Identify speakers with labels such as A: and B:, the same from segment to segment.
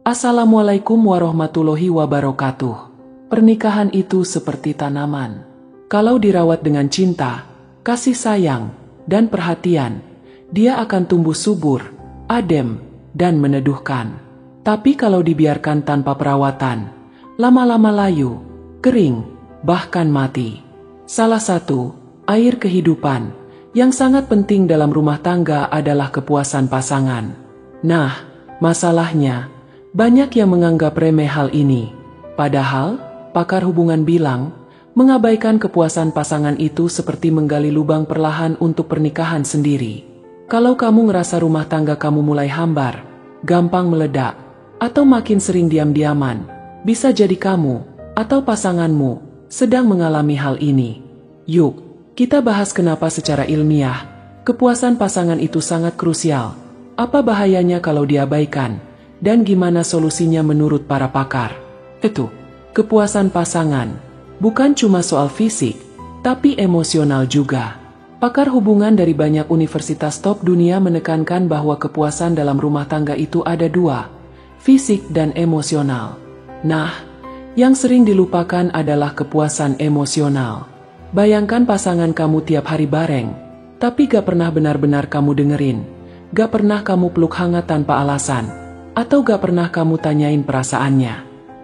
A: Assalamualaikum warahmatullahi wabarakatuh. Pernikahan itu seperti tanaman. Kalau dirawat dengan cinta, kasih sayang, dan perhatian, dia akan tumbuh subur, adem, dan meneduhkan. Tapi kalau dibiarkan tanpa perawatan, lama-lama layu, kering, bahkan mati. Salah satu air kehidupan yang sangat penting dalam rumah tangga adalah kepuasan pasangan. Nah, masalahnya, banyak yang menganggap remeh hal ini. Padahal, pakar hubungan bilang, mengabaikan kepuasan pasangan itu seperti menggali lubang perlahan untuk pernikahan sendiri. Kalau kamu ngerasa rumah tangga kamu mulai hambar, gampang meledak, atau makin sering diam-diaman, bisa jadi kamu atau pasanganmu sedang mengalami hal ini. Yuk, kita bahas kenapa secara ilmiah kepuasan pasangan itu sangat krusial. Apa bahayanya kalau diabaikan? Dan gimana solusinya menurut para pakar? Kepuasan pasangan bukan cuma soal fisik, tapi emosional juga. Pakar hubungan dari banyak universitas top dunia menekankan bahwa kepuasan dalam rumah tangga itu ada dua, fisik dan emosional. Nah, yang sering dilupakan adalah kepuasan emosional. Bayangkan pasangan kamu tiap hari bareng, tapi gak pernah benar-benar kamu dengerin, gak pernah kamu peluk hangat tanpa alasan, atau gak pernah kamu tanyain perasaannya.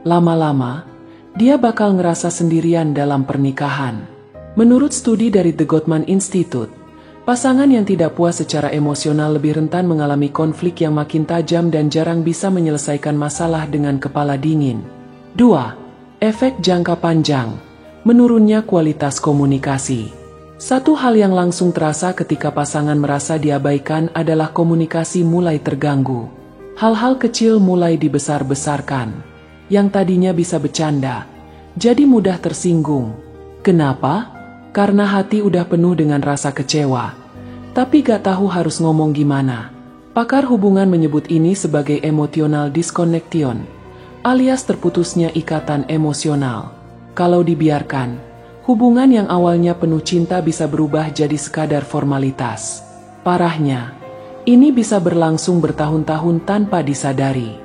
A: Lama-lama, dia bakal ngerasa sendirian dalam pernikahan. Menurut studi dari The Gottman Institute, pasangan yang tidak puas secara emosional lebih rentan mengalami konflik yang makin tajam dan jarang bisa menyelesaikan masalah dengan kepala dingin. 2. Efek jangka panjang, menurunnya kualitas komunikasi. Satu hal yang langsung terasa ketika pasangan merasa diabaikan adalah komunikasi mulai terganggu. Hal-hal kecil mulai dibesar-besarkan. Yang tadinya bisa bercanda, jadi mudah tersinggung. Kenapa? Karena hati udah penuh dengan rasa kecewa, tapi gak tahu harus ngomong gimana. Pakar hubungan menyebut ini sebagai emotional disconnection, alias terputusnya ikatan emosional. Kalau dibiarkan, hubungan yang awalnya penuh cinta bisa berubah jadi sekadar formalitas. Parahnya, ini bisa berlangsung bertahun-tahun tanpa disadari.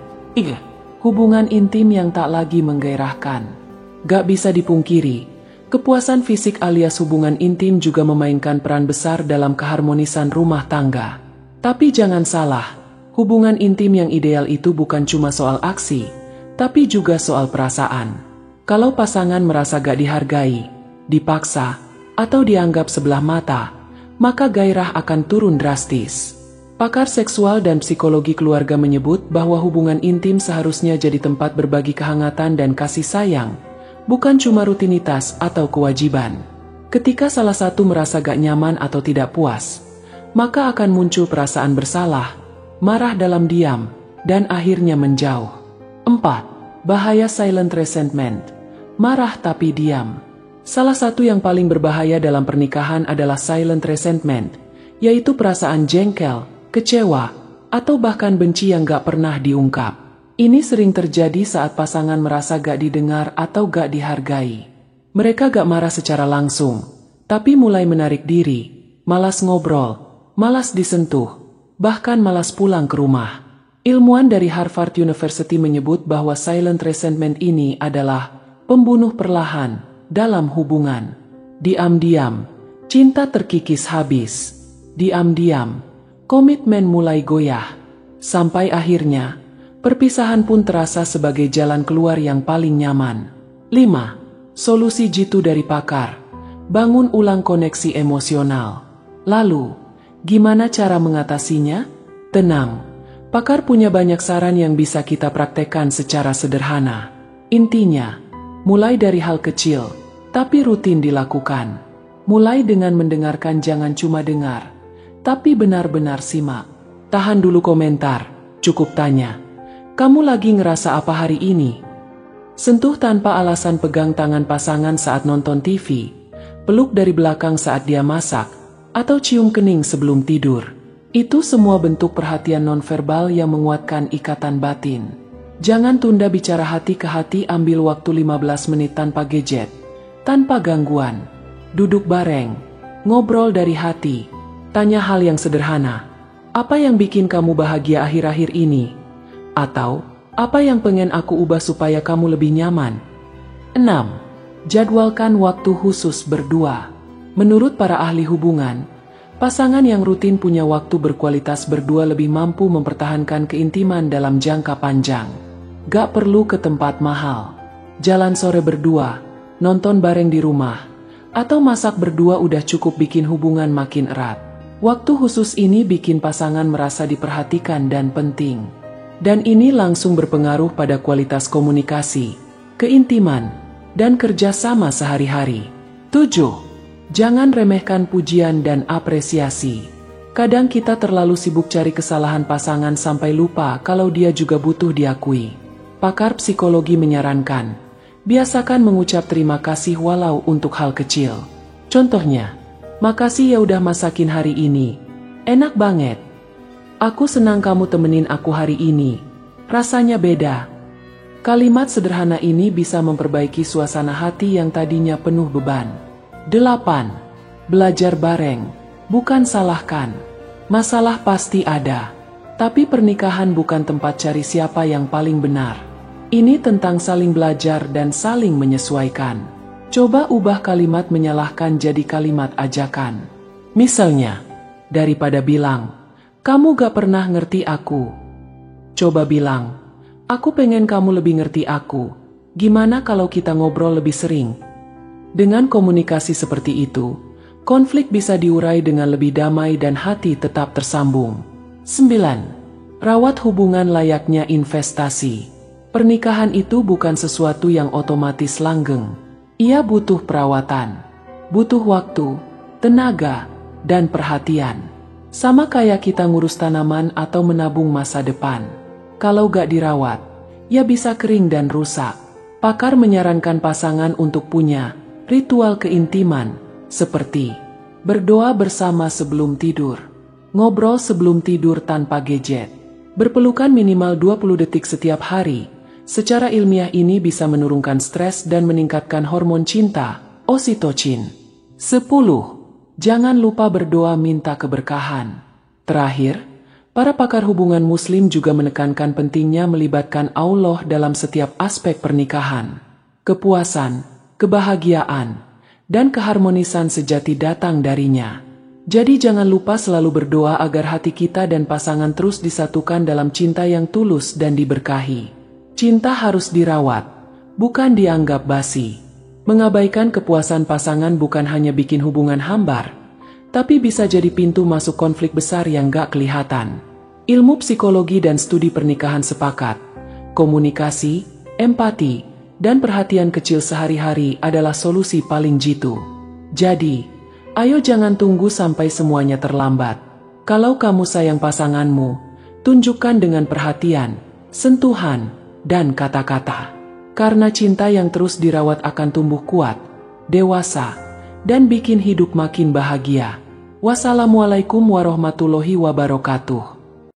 A: Hubungan intim yang tak lagi menggairahkan. Gak bisa dipungkiri, kepuasan fisik alias hubungan intim juga memainkan peran besar dalam keharmonisan rumah tangga. Tapi jangan salah, hubungan intim yang ideal itu bukan cuma soal aksi, tapi juga soal perasaan. Kalau pasangan merasa gak dihargai, dipaksa, atau dianggap sebelah mata, maka gairah akan turun drastis. Pakar seksual dan psikologi keluarga menyebut bahwa hubungan intim seharusnya jadi tempat berbagi kehangatan dan kasih sayang, bukan cuma rutinitas atau kewajiban. Ketika salah satu merasa gak nyaman atau tidak puas, maka akan muncul perasaan bersalah, marah dalam diam, dan akhirnya menjauh. 4. Bahaya silent resentment, marah tapi diam. Salah satu yang paling berbahaya dalam pernikahan adalah silent resentment, yaitu perasaan jengkel, kecewa, atau bahkan benci yang gak pernah diungkap. Ini sering terjadi saat pasangan merasa gak didengar atau gak dihargai. Mereka gak marah secara langsung, tapi mulai menarik diri, malas ngobrol, malas disentuh, bahkan malas pulang ke rumah. Ilmuwan dari Harvard University menyebut bahwa silent resentment ini adalah pembunuh perlahan dalam hubungan. Diam-diam, cinta terkikis habis. Diam-diam, komitmen mulai goyah, sampai akhirnya, perpisahan pun terasa sebagai jalan keluar yang paling nyaman. 5. Solusi jitu dari pakar, bangun ulang koneksi emosional. Lalu, gimana cara mengatasinya? Tenang, pakar punya banyak saran yang bisa kita praktekkan secara sederhana. Intinya, mulai dari hal kecil, tapi rutin dilakukan. Mulai dengan mendengarkan, jangan cuma dengar, tapi benar-benar simak. Tahan dulu komentar, cukup tanya, kamu lagi ngerasa apa hari ini? Sentuh tanpa alasan, pegang tangan pasangan saat nonton TV, peluk dari belakang saat dia masak, atau cium kening sebelum tidur. Itu semua bentuk perhatian nonverbal yang menguatkan ikatan batin. Jangan tunda bicara hati ke hati, ambil waktu 15 menit tanpa gadget, tanpa gangguan. Duduk bareng, ngobrol dari hati. Tanya hal yang sederhana, apa yang bikin kamu bahagia akhir-akhir ini? Atau, Apa yang pengen aku ubah supaya kamu lebih nyaman? 6. Jadwalkan waktu khusus berdua. Menurut para ahli hubungan, pasangan yang rutin punya waktu berkualitas berdua lebih mampu mempertahankan keintiman dalam jangka panjang. Gak perlu ke tempat mahal. Jalan sore berdua, nonton bareng di rumah, atau masak berdua udah cukup bikin hubungan makin erat. Waktu khusus ini bikin pasangan merasa diperhatikan dan penting. Dan ini langsung berpengaruh pada kualitas komunikasi, keintiman, dan kerjasama sehari-hari. 7. Jangan remehkan pujian dan apresiasi. Kadang kita terlalu sibuk cari kesalahan pasangan sampai lupa kalau dia juga butuh diakui. Pakar psikologi menyarankan, biasakan mengucap terima kasih walau untuk hal kecil. Contohnya, makasih ya udah masakin hari ini. Enak banget. Aku senang kamu temenin aku hari ini. Rasanya beda. Kalimat sederhana ini bisa memperbaiki suasana hati yang tadinya penuh beban. 8. Belajar bareng, bukan salahkan. Masalah pasti ada, tapi pernikahan bukan tempat cari siapa yang paling benar. Ini tentang saling belajar dan saling menyesuaikan. Coba ubah kalimat menyalahkan jadi kalimat ajakan. Misalnya, daripada bilang, "Kamu gak pernah ngerti aku," coba bilang, "Aku pengen kamu lebih ngerti aku. Gimana kalau kita ngobrol lebih sering?" Dengan komunikasi seperti itu, konflik bisa diurai dengan lebih damai dan hati tetap tersambung. 9. Rawat hubungan layaknya investasi. Pernikahan itu bukan sesuatu yang otomatis langgeng. Ia butuh perawatan, butuh waktu, tenaga, dan perhatian. Sama kayak kita ngurus tanaman atau menabung masa depan. Kalau gak dirawat, ya bisa kering dan rusak. Pakar menyarankan pasangan untuk punya ritual keintiman, seperti berdoa bersama sebelum tidur, ngobrol sebelum tidur tanpa gadget, berpelukan minimal 20 detik setiap hari. Secara ilmiah ini bisa menurunkan stres dan meningkatkan hormon cinta, oksitosin. 10. Jangan lupa berdoa minta keberkahan. Terakhir, para pakar hubungan Muslim juga menekankan pentingnya melibatkan Allah dalam setiap aspek pernikahan. Kepuasan, kebahagiaan, dan keharmonisan sejati datang darinya. Jadi jangan lupa selalu berdoa agar hati kita dan pasangan terus disatukan dalam cinta yang tulus dan diberkahi. Cinta harus dirawat, bukan dianggap basi. Mengabaikan kepuasan pasangan bukan hanya bikin hubungan hambar, tapi bisa jadi pintu masuk konflik besar yang gak kelihatan. Ilmu psikologi dan studi pernikahan sepakat, komunikasi, empati, dan perhatian kecil sehari-hari adalah solusi paling jitu. Jadi, ayo jangan tunggu sampai semuanya terlambat. Kalau kamu sayang pasanganmu, tunjukkan dengan perhatian, sentuhan, dan kata-kata. Karena cinta yang terus dirawat akan tumbuh kuat, dewasa, dan bikin hidup makin bahagia. Wassalamualaikum warahmatullahi wabarakatuh.